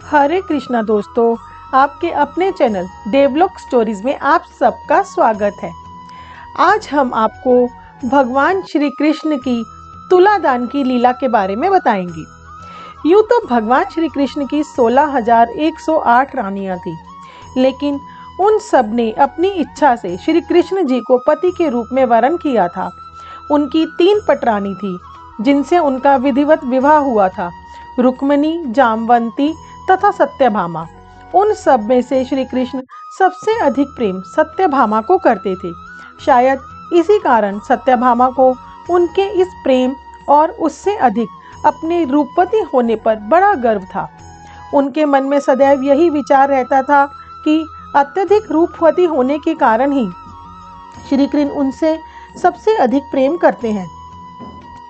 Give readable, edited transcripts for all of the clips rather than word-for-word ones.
हरे कृष्णा दोस्तों, आपके अपने चैनल देवलोक स्टोरीज में आप सबका स्वागत है। आज हम आपको भगवान श्री कृष्ण की तुलादान की लीला के बारे में बताएंगे। यूँ तो भगवान श्री कृष्ण की 16,108 रानियां थी, लेकिन उन सब ने अपनी इच्छा से श्री कृष्ण जी को पति के रूप में वरण किया था। उनकी 3 पटरानी थी जिनसे उनका विधिवत विवाह हुआ था, रुक्मिणी, जामवंती तथा सत्यभामा। उन सब में से श्री कृष्ण सबसे अधिक प्रेम सत्यभामा को करते थे। शायद इसी कारण सत्यभामा को उनके इस प्रेम और उससे अधिक अपने रूपवती होने पर बड़ा गर्व था। उनके मन में सदैव यही विचार रहता था कि अत्यधिक रूपवती होने के कारण ही श्री कृष्ण उनसे सबसे अधिक प्रेम करते हैं।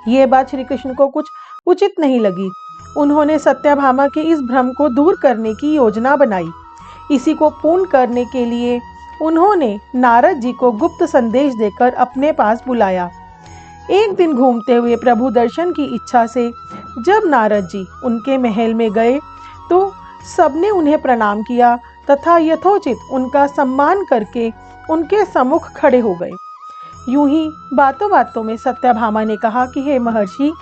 ये बात श्री कृष्ण को कुछ उचित नहीं लगी। उन्होंने सत्यभामा के इस भ्रम को दूर करने की योजना बनाई। इसी को पूर्ण करने के लिए उन्होंने नारद जी को गुप्त संदेश देकर अपने पास बुलाया। एक दिन घूमते हुए प्रभु दर्शन की इच्छा से जब नारद जी उनके महल में गए तो सबने उन्हें प्रणाम किया तथा यथोचित उनका सम्मान करके उनके सम्मुख खड़े हो गए। यूं ही बातों बातों में सत्यभामा ने कहा कि हे महर्षि,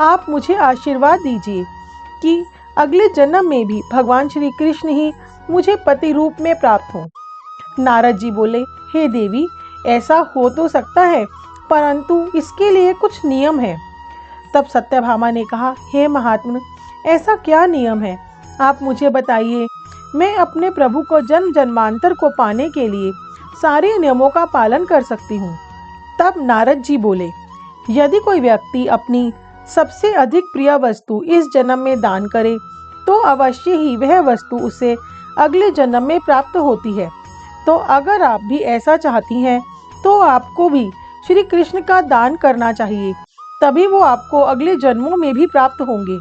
आप मुझे आशीर्वाद दीजिए कि अगले जन्म में भी भगवान श्री कृष्ण ही मुझे पति रूप में प्राप्त हों। नारद जी बोले, हे देवी, ऐसा हो तो सकता है, परंतु इसके लिए कुछ नियम है। तब सत्यभामा ने कहा, हे महात्मा, ऐसा क्या नियम है, आप मुझे बताइए। मैं अपने प्रभु को जन्म जन्मांतर को पाने के लिए सारे नियमों का पालन कर सकती हूँ। तब नारद जी बोले, यदि कोई व्यक्ति अपनी सबसे अधिक प्रिय वस्तु इस जन्म में दान करे तो अवश्य ही वह वस्तु उसे अगले जन्म में प्राप्त होती है। तो अगर आप भी ऐसा चाहती हैं तो आपको भी श्री कृष्ण का दान करना चाहिए, तभी वो आपको अगले जन्मों में भी प्राप्त होंगे।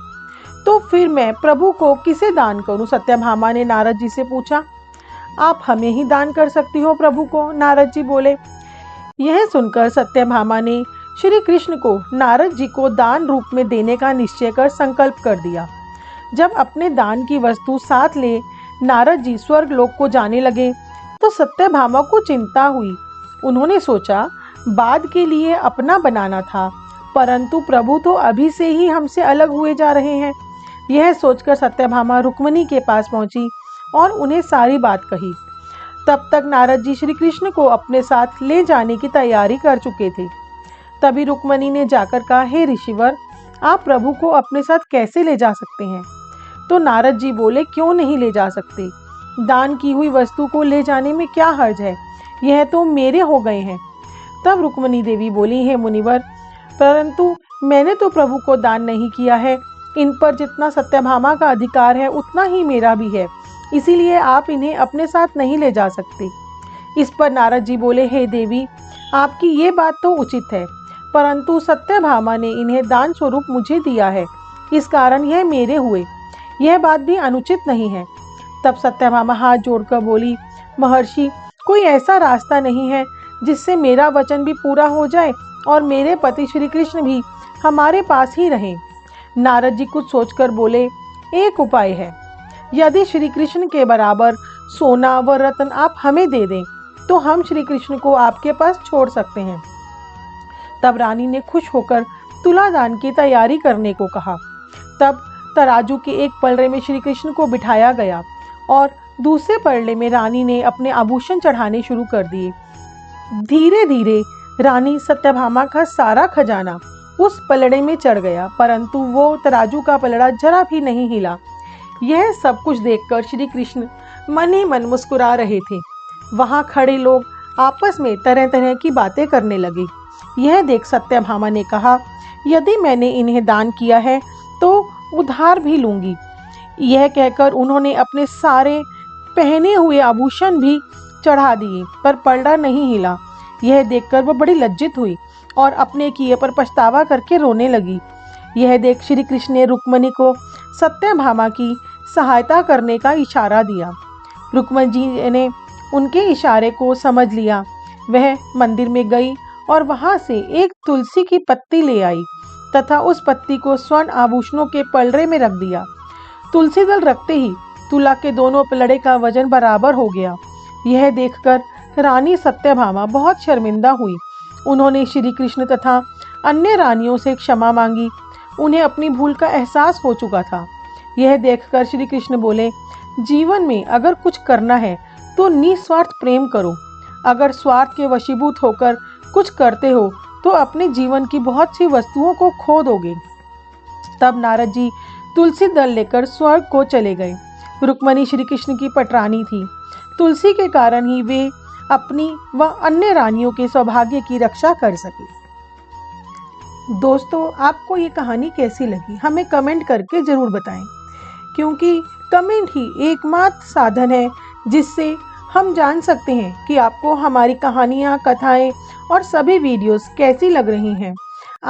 तो फिर मैं प्रभु को किसे दान करूं? सत्यभामा ने नारद जी से पूछा। आप हमें ही दान कर सकती हो प्रभु को, नारद जी बोले। यह सुनकर सत्यभामा ने श्री कृष्ण को नारद जी को दान रूप में देने का निश्चय कर संकल्प कर दिया। जब अपने दान की वस्तु साथ ले नारद जी स्वर्ग लोक को जाने लगे तो सत्यभामा को चिंता हुई। उन्होंने सोचा, बाद के लिए अपना बनाना था, परंतु प्रभु तो अभी से ही हमसे अलग हुए जा रहे हैं। यह सोचकर सत्यभामा रुक्मिणी के पास पहुंची और उन्हें सारी बात कही। तब तक नारद जी श्री कृष्ण को अपने साथ ले जाने की तैयारी कर चुके थे। तभी रुक्मिणी ने जाकर कहा, हे ऋषिवर, आप प्रभु को अपने साथ कैसे ले जा सकते हैं? तो नारद जी बोले, क्यों नहीं ले जा सकते? दान की हुई वस्तु को ले जाने में क्या हर्ज है? यह तो मेरे हो गए हैं। तब रुक्मिणी देवी बोली, हे मुनिवर, परंतु मैंने तो प्रभु को दान नहीं किया है। इन पर जितना सत्यभामा का अधिकार है उतना ही मेरा भी है, इसीलिए आप इन्हें अपने साथ नहीं ले जा सकते। इस पर नारद जी बोले, हे देवी, आपकी ये बात तो उचित है, परंतु सत्यभामा ने इन्हें दान स्वरूप मुझे दिया है, इस कारण यह मेरे हुए। यह बात भी अनुचित नहीं है। तब सत्यभामा हाथ जोड़कर बोली, महर्षि, कोई ऐसा रास्ता नहीं है जिससे मेरा वचन भी पूरा हो जाए और मेरे पति श्री कृष्ण भी हमारे पास ही रहें। नारद जी कुछ सोचकर बोले, एक उपाय है। यदि श्री कृष्ण के बराबर सोना व रत्न आप हमें दे दें तो हम श्री कृष्ण को आपके पास छोड़ सकते हैं। तब रानी ने खुश होकर तुलादान की तैयारी करने को कहा। तब तराजू के एक पलड़े में श्री कृष्ण को बिठाया गया और दूसरे पलड़े में रानी ने अपने आभूषण चढ़ाने शुरू कर दिए। धीरे धीरे रानी सत्यभामा का सारा खजाना उस पलड़े में चढ़ गया, परंतु वो तराजू का पलड़ा जरा भी नहीं हिला। यह सब कुछ देखकर श्री कृष्ण मन ही मन मुस्कुरा रहे थे। वहां खड़े लोग आपस में तरह तरह की बातें करने लगे। यह देख सत्यभामा ने कहा, यदि मैंने इन्हें दान किया है तो उधार भी लूंगी। यह कहकर उन्होंने अपने सारे पहने हुए आभूषण भी चढ़ा दिए, पर पलड़ा नहीं हिला। यह देखकर वह बड़ी लज्जित हुई और अपने किए पर पछतावा करके रोने लगी। यह देख श्री कृष्ण ने रुक्मिणी को सत्यभामा की सहायता करने का इशारा दिया। रुक्मिणी जी ने उनके इशारे को समझ लिया। वह मंदिर में गई और वहां से एक तुलसी की पत्ती ले आई तथा उस पत्ती को स्वर्ण आभूषणों के पलड़े में रख दिया। तुलसी दल रखते ही तुला के दोनों पलड़े का वजन बराबर हो गया। यह देखकर रानी सत्यभामा बहुत शर्मिंदा हुई। उन्होंने श्री कृष्ण तथा अन्य रानियों से क्षमा मांगी। उन्हें अपनी भूल का एहसास हो चुका था। यह देखकर श्री कृष्ण बोले, जीवन में अगर कुछ करना है तो निस्वार्थ प्रेम करो। अगर स्वार्थ के वशीभूत होकर कुछ करते हो तो अपने जीवन की बहुत सी वस्तुओं को खो दोगे। तब नारद जी तुलसी दल लेकर स्वर्ग को चले गए। रुक्मणी श्री कृष्ण की पटरानी थी। तुलसी के कारण ही वे अपनी व अन्य रानियों के सौभाग्य की रक्षा कर सके। दोस्तों, आपको ये कहानी कैसी लगी हमें कमेंट करके जरूर बताएं, क्योंकि कमेंट ही एकमात्र साधन है जिससे हम जान सकते हैं कि आपको हमारी कहानियाँ, कथाएं और सभी वीडियोस कैसी लग रही हैं।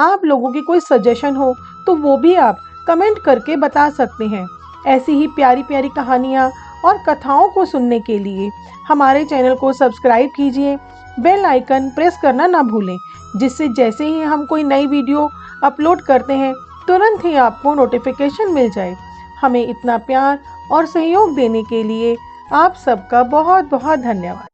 आप लोगों की कोई सजेशन हो तो वो भी आप कमेंट करके बता सकते हैं। ऐसी ही प्यारी प्यारी कहानियाँ और कथाओं को सुनने के लिए हमारे चैनल को सब्सक्राइब कीजिए, बेल आइकन प्रेस करना ना भूलें, जिससे जैसे ही हम कोई नई वीडियो अपलोड करते हैं तुरंत ही आपको नोटिफिकेशन मिल जाए। हमें इतना प्यार और सहयोग देने के लिए आप सबका बहुत बहुत धन्यवाद।